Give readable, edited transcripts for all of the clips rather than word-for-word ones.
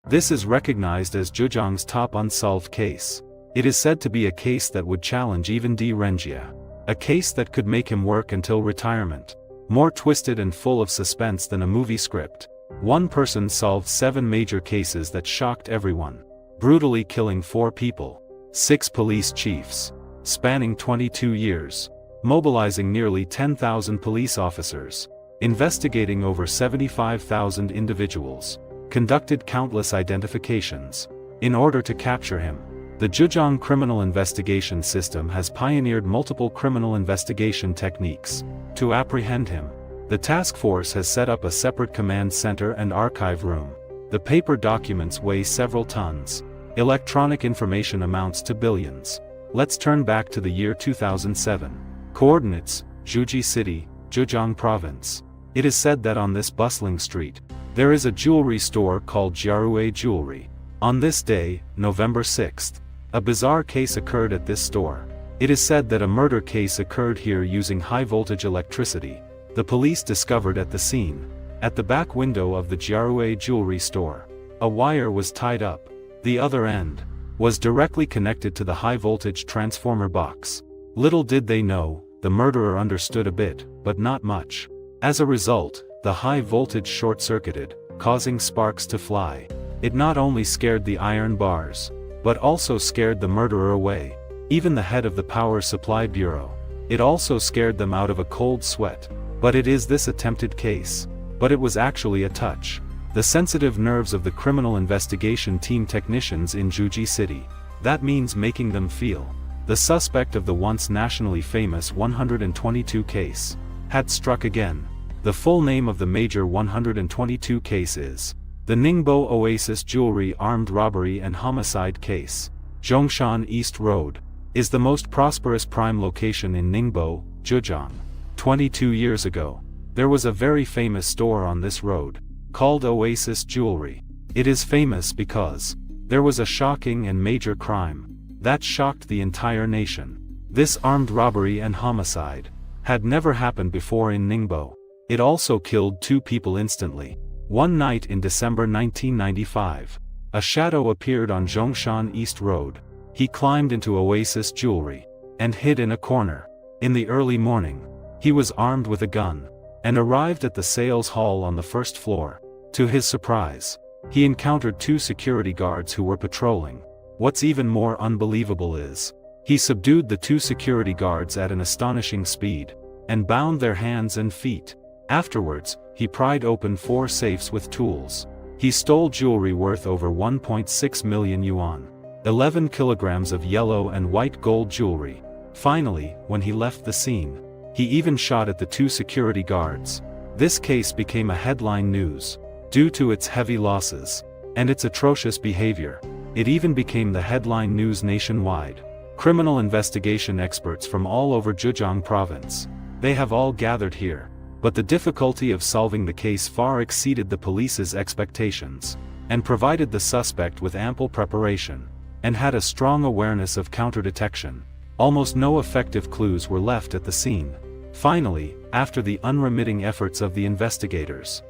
This is recognized as Zhejiang's top unsolved case. It is said to be a case that would challenge even D. Renjia. A case that could make him work until retirement. More twisted and full of suspense than a movie script. One person solved 7 major cases that shocked everyone. Brutally killing 4 people. 6 police chiefs. Spanning 22 years. Mobilizing nearly 10,000 police officers. Investigating over 75,000 individuals. Conducted countless identifications. In order to capture him. The Zhejiang criminal investigation system has pioneered multiple criminal investigation techniques. To apprehend him, the task force has set up a separate command center and archive room. The paper documents weigh several tons. Electronic information amounts to billions. Let's turn back to the year 2007. Coordinates: Zhuji City, Zhejiang Province. It is said that on this bustling street, there is a jewelry store called Jiarue Jewelry. On this day, November 6th, a bizarre case occurred at this store. It is said that a murder case occurred here using high-voltage electricity. The police discovered at the scene, at the back window of the Jiarue jewelry store, a wire was tied up. The other end was directly connected to the high-voltage transformer box. Little did they know, the murderer understood a bit, but not much. As a result, the high voltage short-circuited, causing sparks to fly. It not only scared the iron bars, but also scared the murderer away. Even the head of the Power Supply Bureau. It also scared them out of a cold sweat. But it is this attempted case. But it was actually a touch. The sensitive nerves of the criminal investigation team technicians in Zhuji City. That means making them feel. The suspect of the once nationally famous 122 case had struck again. The full name of the major 122 case is the Ningbo Oasis Jewelry Armed Robbery and Homicide Case. Zhongshan East Road is the most prosperous prime location in Ningbo, Zhejiang. 22 years ago, there was a very famous store on this road, called Oasis Jewelry. It is famous because there was a shocking and major crime that shocked the entire nation. This armed robbery and homicide had never happened before in Ningbo. It also killed 2 people instantly. One night in December 1995, a shadow appeared on Zhongshan East Road. He climbed into Oasis Jewelry and hid in a corner. In the early morning, he was armed with a gun and arrived at the sales hall on the first floor. To his surprise, he encountered 2 security guards who were patrolling. What's even more unbelievable is, he subdued the 2 security guards at an astonishing speed and bound their hands and feet. Afterwards, he pried open 4 safes with tools. He stole jewelry worth over 1.6 million yuan. 11 kilograms of yellow and white gold jewelry. Finally, when he left the scene, he even shot at the 2 security guards. This case became a headline news. Due to its heavy losses and its atrocious behavior, it even became the headline news nationwide. Criminal investigation experts from all over Zhejiang province. They have all gathered here. But the difficulty of solving the case far exceeded the police's expectations, and provided the suspect with ample preparation, and had a strong awareness of counter-detection. Almost no effective clues were left at the scene. Finally, after the unremitting efforts of the investigators,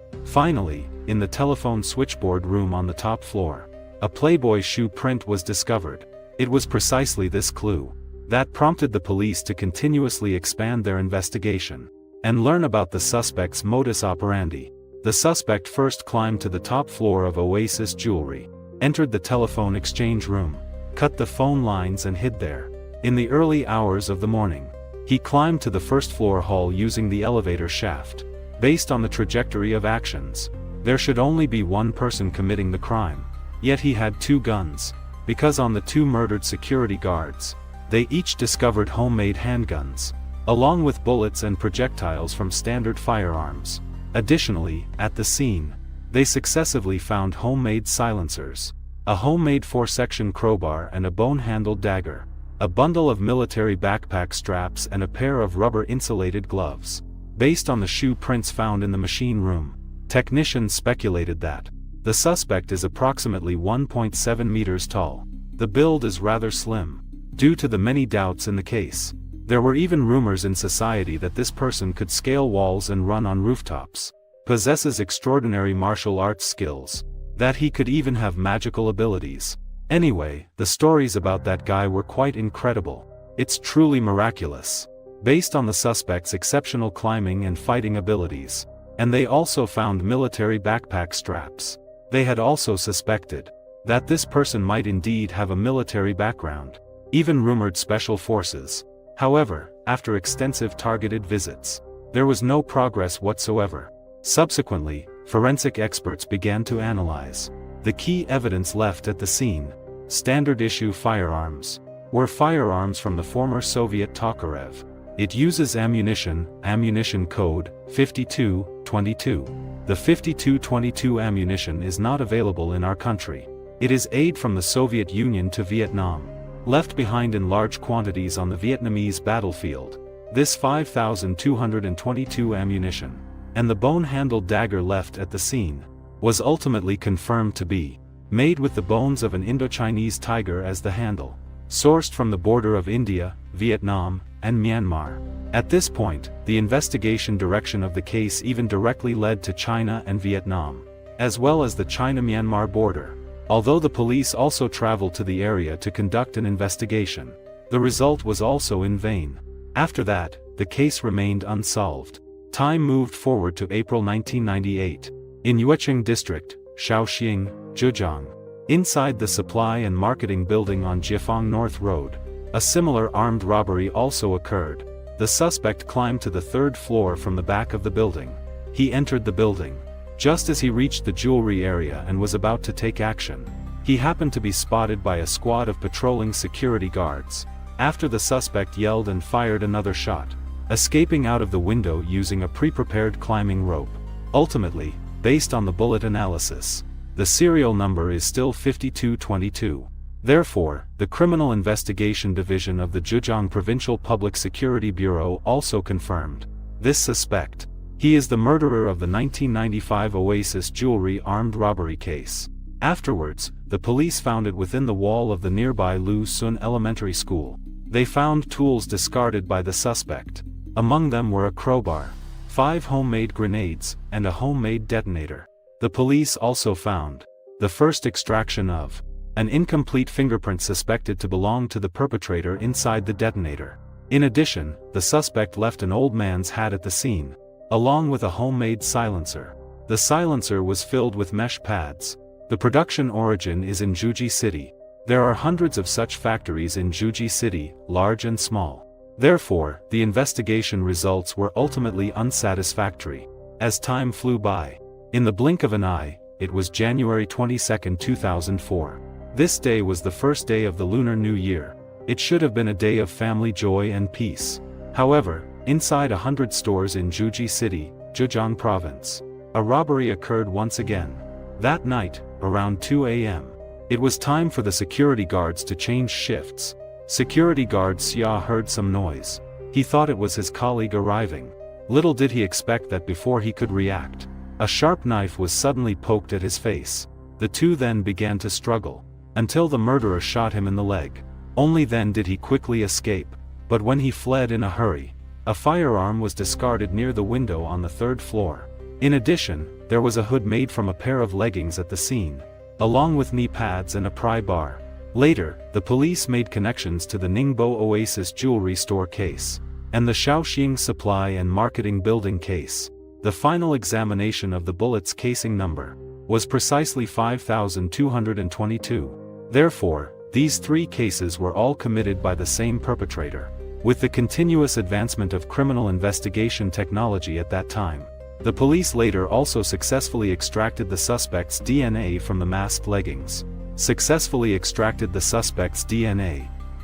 in the telephone switchboard room on the top floor, a Playboy shoe print was discovered. It was precisely this clue that prompted the police to continuously expand their investigation and learn about the suspect's modus operandi. The suspect first climbed to the top floor of Oasis Jewelry, entered the telephone exchange room, cut the phone lines and hid there. In the early hours of the morning, he climbed to the first floor hall using the elevator shaft. Based on the trajectory of actions, there should only be one person committing the crime. Yet he had 2 guns, because on the 2 murdered security guards, they each discovered homemade handguns, along with bullets and projectiles from standard firearms. Additionally, at the scene, they successively found homemade silencers, a homemade 4-section crowbar and a bone-handled dagger, a bundle of military backpack straps and a pair of rubber-insulated gloves. Based on the shoe prints found in the machine room, technicians speculated that the suspect is approximately 1.7 meters tall. The build is rather slim. Due to the many doubts in the case, there were even rumors in society that this person could scale walls and run on rooftops, possesses extraordinary martial arts skills, that he could even have magical abilities. Anyway, the stories about that guy were quite incredible. It's truly miraculous. Based on the suspect's exceptional climbing and fighting abilities. And they also found military backpack straps. They had also suspected that this person might indeed have a military background. Even rumored special forces. However, after extensive targeted visits, there was no progress whatsoever. Subsequently, forensic experts began to analyze the key evidence left at the scene. Standard issue firearms were firearms from the former Soviet Tokarev. It uses ammunition code 5222. The 5222 ammunition is not available in our country. It is aid from the Soviet Union to Vietnam, left behind in large quantities on the Vietnamese battlefield. This 5222 ammunition, and the bone-handled dagger left at the scene, was ultimately confirmed to be made with the bones of an Indo-Chinese tiger as the handle, sourced from the border of India, Vietnam, and Myanmar. At this point, the investigation direction of the case even directly led to China and Vietnam, as well as the China-Myanmar border. Although the police also traveled to the area to conduct an investigation, the result was also in vain. After that, the case remained unsolved. Time moved forward to April 1998. In Yueqing District, Shaoxing, Zhejiang. Inside the supply and marketing building on Jiefang North Road, a similar armed robbery also occurred. The suspect climbed to the third floor from the back of the building. He entered the building. Just as he reached the jewelry area and was about to take action, he happened to be spotted by a squad of patrolling security guards. After the suspect yelled and fired another shot, escaping out of the window using a pre-prepared climbing rope. Ultimately, based on the bullet analysis, the serial number is still 5222. Therefore, the Criminal Investigation Division of the Zhejiang Provincial Public Security Bureau also confirmed this suspect. He is the murderer of the 1995 Oasis jewelry armed robbery case. Afterwards, the police found it within the wall of the nearby Lu Sun Elementary School. They found tools discarded by the suspect. Among them were a crowbar, 5 homemade grenades, and a homemade detonator. The police also found the first extraction of an incomplete fingerprint suspected to belong to the perpetrator inside the detonator. In addition, the suspect left an old man's hat at the scene, along with a homemade silencer. The silencer was filled with mesh pads. The production origin is in Juji City. There are hundreds of such factories in Juji City, large and small. Therefore, the investigation results were ultimately unsatisfactory. As time flew by, in the blink of an eye, it was January 22, 2004. This day was the first day of the Lunar New Year. It should have been a day of family joy and peace. However, inside 100 stores in Juji City, Zhejiang Province, a robbery occurred once again. That night, around 2 a.m., it was time for the security guards to change shifts. Security guard Xia heard some noise. He thought it was his colleague arriving. Little did he expect that before he could react, a sharp knife was suddenly poked at his face. The two then began to struggle, until the murderer shot him in the leg. Only then did he quickly escape. But when he fled in a hurry, a firearm was discarded near the window on the 3rd floor. In addition, there was a hood made from a pair of leggings at the scene, along with knee pads and a pry bar. Later, the police made connections to the Ningbo Oasis jewelry store case, and the Shaoxing supply and marketing building case. The final examination of the bullet's casing number was precisely 5222. Therefore, these 3 cases were all committed by the same perpetrator. With the continuous advancement of criminal investigation technology at that time, the police later also successfully extracted the suspect's DNA from the masked leggings.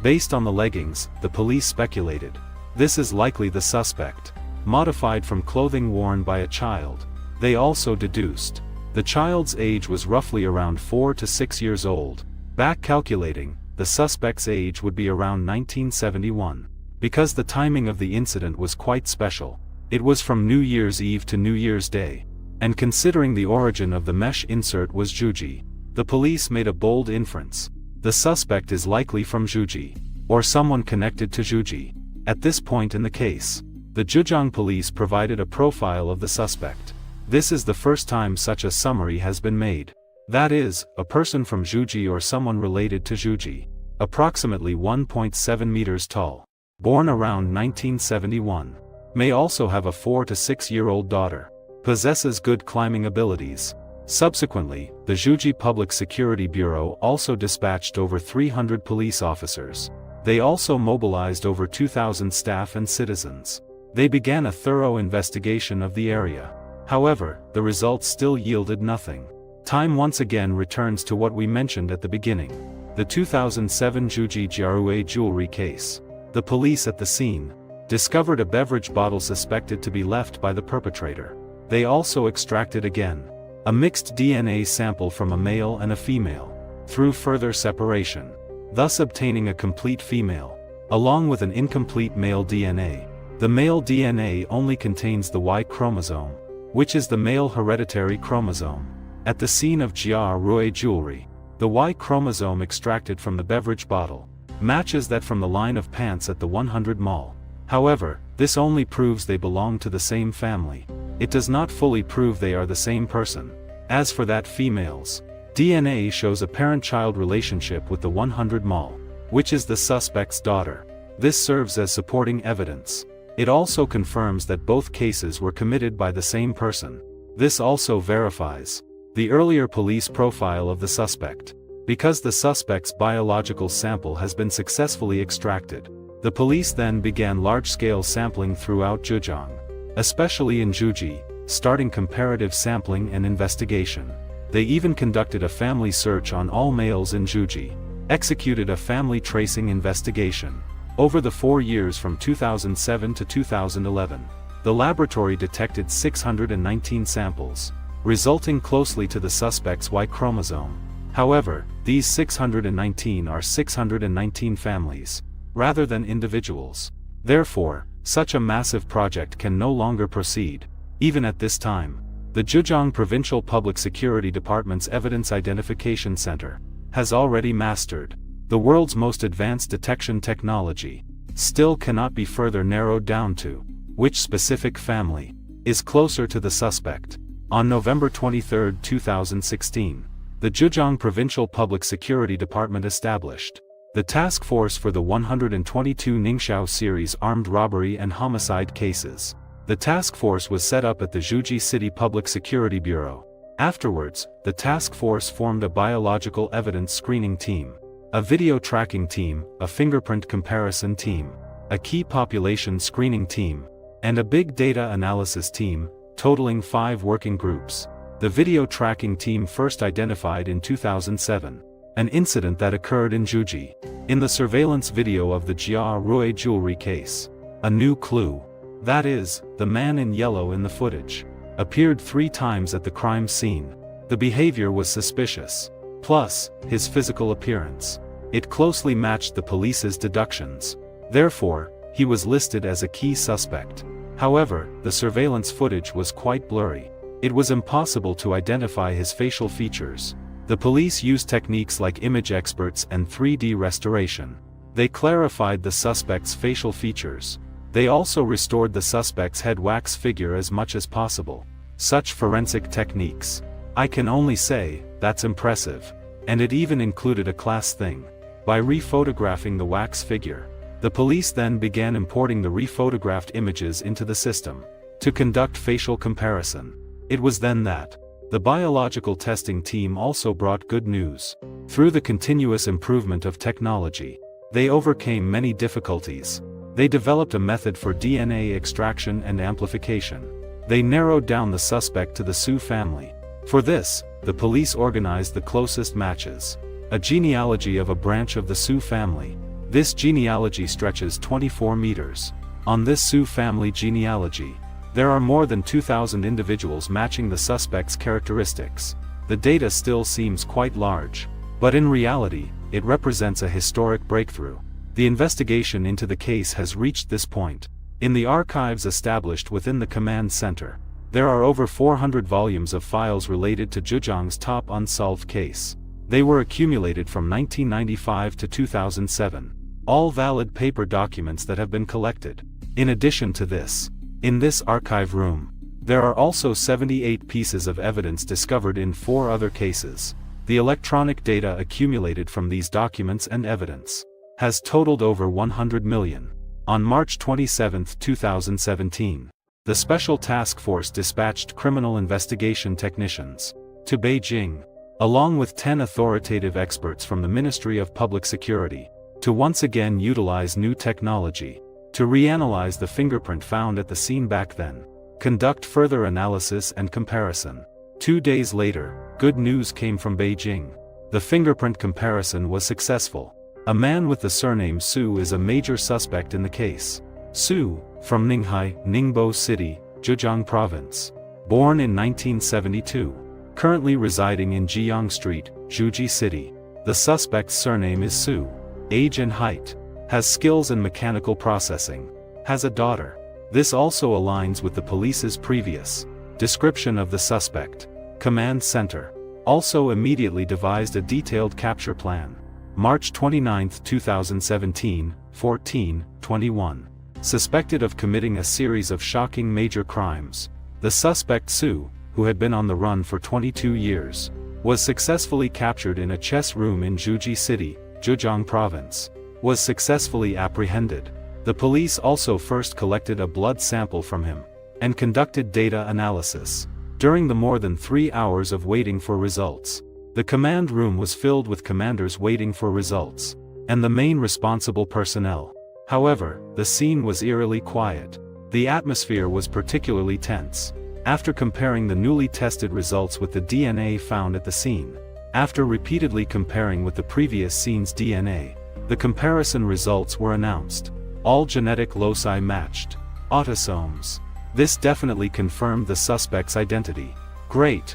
Based on the leggings, the police speculated this is likely the suspect, modified from clothing worn by a child. They also deduced the child's age was roughly around 4 to 6 years old. Back calculating, the suspect's age would be around 1971. Because the timing of the incident was quite special. It was from New Year's Eve to New Year's Day. And considering the origin of the mesh insert was Juji, the police made a bold inference. The suspect is likely from Juji, or someone connected to Juji. At this point in the case, the Zhejiang police provided a profile of the suspect. This is the first time such a summary has been made. That is, a person from Zhuji or someone related to Zhuji. Approximately 1.7 meters tall. Born around 1971. May also have a 4 to 6-year-old daughter. Possesses good climbing abilities. Subsequently, the Zhuji Public Security Bureau also dispatched over 300 police officers. They also mobilized over 2,000 staff and citizens. They began a thorough investigation of the area. However, the results still yielded nothing. Time once again returns to what we mentioned at the beginning. The 2007 Zhuji Jiarue jewelry case. The police at the scene discovered a beverage bottle suspected to be left by the perpetrator. They also extracted again a mixed DNA sample from a male and a female, through further separation, thus obtaining a complete female, along with an incomplete male DNA. The male DNA only contains the Y chromosome, which is the male hereditary chromosome. At the scene of Jiarue jewelry, the Y chromosome extracted from the beverage bottle matches that from the line of pants at the 100 Mall. However, this only proves they belong to the same family. It does not fully prove they are the same person. As for that female's DNA shows a parent-child relationship with the 100 Mall, which is the suspect's daughter. This serves as supporting evidence. It also confirms that both cases were committed by the same person. This also verifies the earlier police profile of the suspect. Because the suspect's biological sample has been successfully extracted, the police then began large-scale sampling throughout Zhejiang, especially in Zhuji, starting comparative sampling and investigation. They even conducted a family search on all males in Zhuji, executed a family tracing investigation. Over the 4 years from 2007 to 2011, the laboratory detected 619 samples, resulting closely to the suspect's Y chromosome. However, these 619 are 619 families, rather than individuals. Therefore, such a massive project can no longer proceed. Even at this time, the Zhejiang Provincial Public Security Department's Evidence Identification Center has already mastered the world's most advanced detection technology. Still cannot be further narrowed down to which specific family is closer to the suspect. On November 23, 2016, the Zhejiang Provincial Public Security Department established the task force for the 122 Ningxiao series armed robbery and homicide cases. The task force was set up at the Zhuji City Public Security Bureau. Afterwards, the task force formed a biological evidence screening team, a video tracking team, a fingerprint comparison team, a key population screening team, and a big data analysis team, totaling 5 working groups. The video tracking team first identified in 2007 an incident that occurred in Zhuji. In the surveillance video of the Jiarue jewelry case, a new clue, that is, the man in yellow in the footage, appeared 3 times at the crime scene. The behavior was suspicious. Plus, his physical appearance. It closely matched the police's deductions. Therefore, he was listed as a key suspect. However, the surveillance footage was quite blurry. It was impossible to identify his facial features. The police used techniques like image experts and 3D restoration. They clarified the suspect's facial features. They also restored the suspect's head wax figure as much as possible. Such forensic techniques, I can only say, that's impressive. And it even included a class thing. By re-photographing the wax figure, the police then began importing the re-photographed images into the system to conduct facial comparison. It was then that the biological testing team also brought good news. Through the continuous improvement of technology, they overcame many difficulties. They developed a method for DNA extraction and amplification. They narrowed down the suspect to the Su family. For this, the police organized the closest matches. A genealogy of a branch of the Su family. This genealogy stretches 24 meters. On this Su family genealogy, there are more than 2,000 individuals matching the suspect's characteristics. The data still seems quite large, but in reality, it represents a historic breakthrough. The investigation into the case has reached this point. In the archives established within the command center, there are over 400 volumes of files related to Zhejiang's top unsolved case. They were accumulated from 1995 to 2007. All valid paper documents that have been collected. In addition to this, in this archive room, There are also 78 pieces of evidence discovered in 4 other cases. The electronic data accumulated from these documents and evidence has totaled over 100 million. On March 27, 2017, the Special Task Force dispatched criminal investigation technicians to Beijing, along with 10 authoritative experts from the Ministry of Public Security, to once again utilize new technology to reanalyze the fingerprint found at the scene back then, conduct further analysis and comparison. 2 days later, good news came from Beijing. The fingerprint comparison was successful. A man with the surname Su is a major suspect in the case. Su, from Ninghai, Ningbo City, Zhejiang Province. Born in 1972. Currently residing in Jiyang Street, Zhuji City. The suspect's surname is Su. Age and height. Has skills in mechanical processing. Has a daughter. This also aligns with the police's previous description of the suspect. Command Center also immediately devised a detailed capture plan. March 29, 2017, 14:21. Suspected of committing a series of shocking major crimes, the suspect Su, who had been on the run for 22 years, was successfully captured in a chess room in Zhuji City, Zhejiang Province. Was successfully apprehended. The police also first collected a blood sample from him and conducted data analysis. During the more than 3 hours of waiting for results, the command room was filled with commanders waiting for results, and the main responsible personnel. However, the scene was eerily quiet. The atmosphere was particularly tense. After comparing the newly tested results with the DNA found at the scene, after repeatedly comparing with the previous scene's DNA, the comparison results were announced. All genetic loci matched. Autosomes. This definitely confirmed the suspect's identity. Great.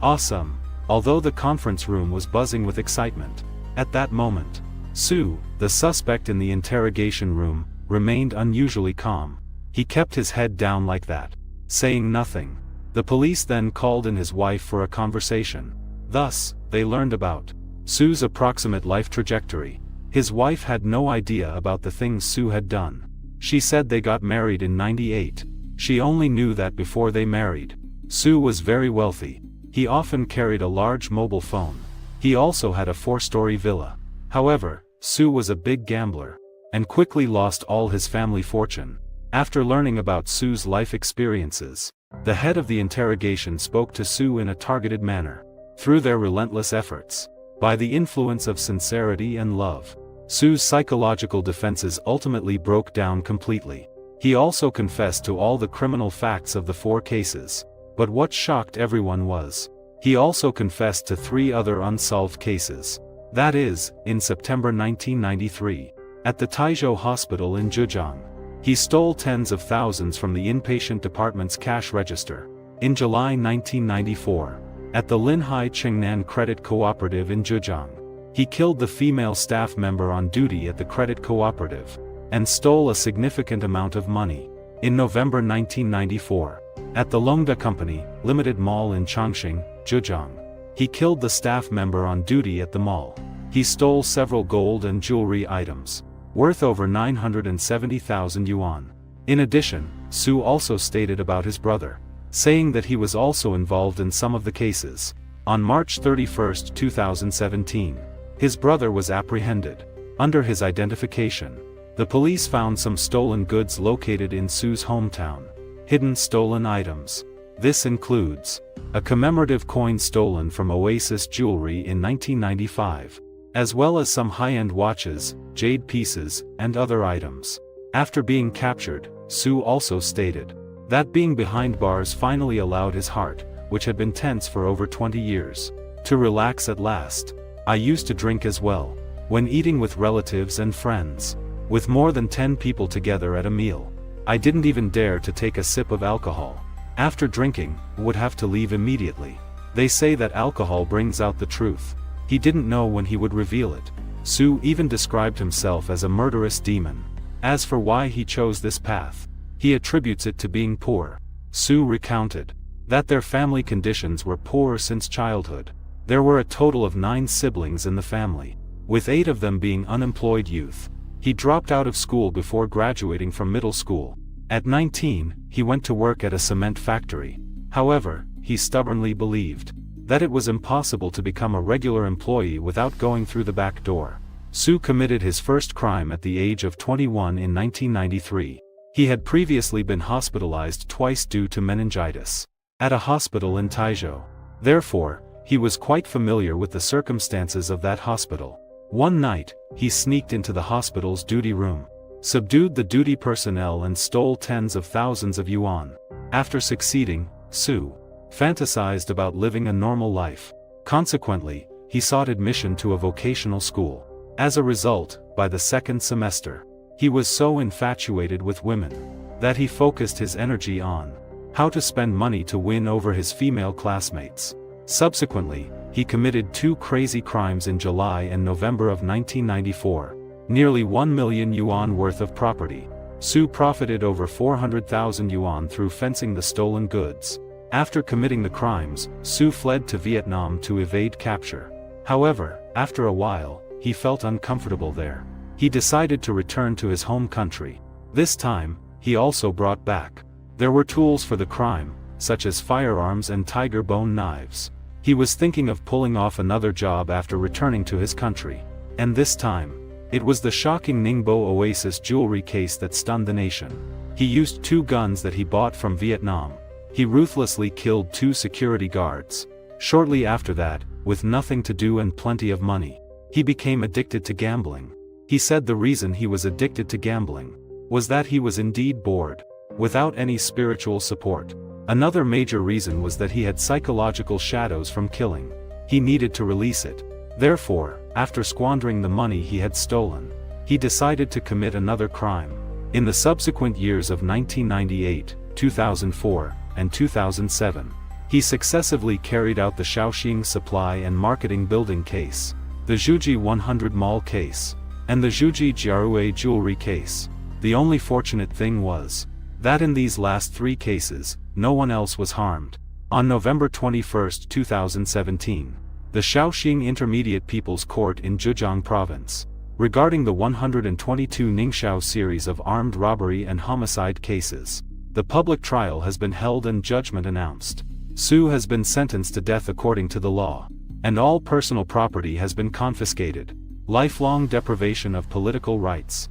Awesome. Although the conference room was buzzing with excitement, at that moment, Su, the suspect in the interrogation room, remained unusually calm. He kept his head down like that, saying nothing. The police then called in his wife for a conversation. Thus, they learned about Su's approximate life trajectory. His wife had no idea about the things Su had done. She said they got married in '98. She only knew that before they married, Su was very wealthy. He often carried a large mobile phone. He also had a 4-story villa. However, Su was a big gambler, and quickly lost all his family fortune. After learning about Su's life experiences, the head of the interrogation spoke to Su in a targeted manner. Through their relentless efforts, by the influence of sincerity and love, Su's psychological defenses ultimately broke down completely. He also confessed to all the criminal facts of the 4 cases. But what shocked everyone was, he also confessed to 3 other unsolved cases. That is, in September 1993, at the Taizhou Hospital in Zhejiang, he stole tens of thousands from the inpatient department's cash register. In July 1994, at the Linhai Qingnan Credit Cooperative in Zhejiang, he killed the female staff member on duty at the credit cooperative, and stole a significant amount of money. In November 1994, at the Longda Company, Limited Mall in Chongqing, Zhejiang, he killed the staff member on duty at the mall. He stole several gold and jewelry items, worth over 970,000 yuan. In addition, Su also stated about his brother, saying that he was also involved in some of the cases. On March 31, 2017, his brother was apprehended. Under his identification, the police found some stolen goods located in Su's hometown. Hidden stolen items. This includes a commemorative coin stolen from Oasis Jewelry in 1995, as well as some high-end watches, jade pieces, and other items. After being captured, Su also stated that being behind bars finally allowed his heart, which had been tense for over 20 years, to relax at last. I used to drink as well, when eating with relatives and friends, with more than 10 people together at a meal. I didn't even dare to take a sip of alcohol. After drinking, would have to leave immediately. They say that alcohol brings out the truth. He didn't know when he would reveal it. Su even described himself as a murderous demon. As for why he chose this path, he attributes it to being poor. Su recounted that their family conditions were poor since childhood. There were a total of 9 siblings in the family, with 8 of them being unemployed youth. He dropped out of school before graduating from middle school. At 19, he went to work at a cement factory. However, he stubbornly believed that it was impossible to become a regular employee without going through the back door. Su committed his first crime at the age of 21 in 1993. He had previously been hospitalized twice due to meningitis at a hospital in Taizhou. Therefore, he was quite familiar with the circumstances of that hospital. One night, he sneaked into the hospital's duty room, subdued the duty personnel and stole tens of thousands of yuan. After succeeding, Su fantasized about living a normal life. Consequently, he sought admission to a vocational school. As a result, by the second semester, he was so infatuated with women that he focused his energy on how to spend money to win over his female classmates. Subsequently, he committed 2 crazy crimes in July and November of 1994. Nearly 1 million yuan worth of property. Su profited over 400,000 yuan through fencing the stolen goods. After committing the crimes, Su fled to Vietnam to evade capture. However, after a while, he felt uncomfortable there. He decided to return to his home country. This time, he also brought back. There were tools for the crime, such as firearms and tiger bone knives. He was thinking of pulling off another job after returning to his country. And this time, it was the shocking Ningbo Oasis jewelry case that stunned the nation. He used 2 guns that he bought from Vietnam. He ruthlessly killed 2 security guards. Shortly after that, with nothing to do and plenty of money, he became addicted to gambling. He said the reason he was addicted to gambling was that he was indeed bored, without any spiritual support. Another major reason was that he had psychological shadows from killing. He needed to release it. Therefore, after squandering the money he had stolen, he decided to commit another crime. In the subsequent years of 1998, 2004, and 2007, he successively carried out the Shaoxing Supply and Marketing Building case, the Zhuji 100 Mall case, and the Zhuji Jiarue jewelry case. The only fortunate thing was that in these last 3 cases, no one else was harmed. On November 21, 2017, the Shaoxing Intermediate People's Court in Zhejiang Province, regarding the 122 Ningxiao series of armed robbery and homicide cases, the public trial has been held and judgment announced. Su has been sentenced to death according to the law, and all personal property has been confiscated. Lifelong deprivation of political rights.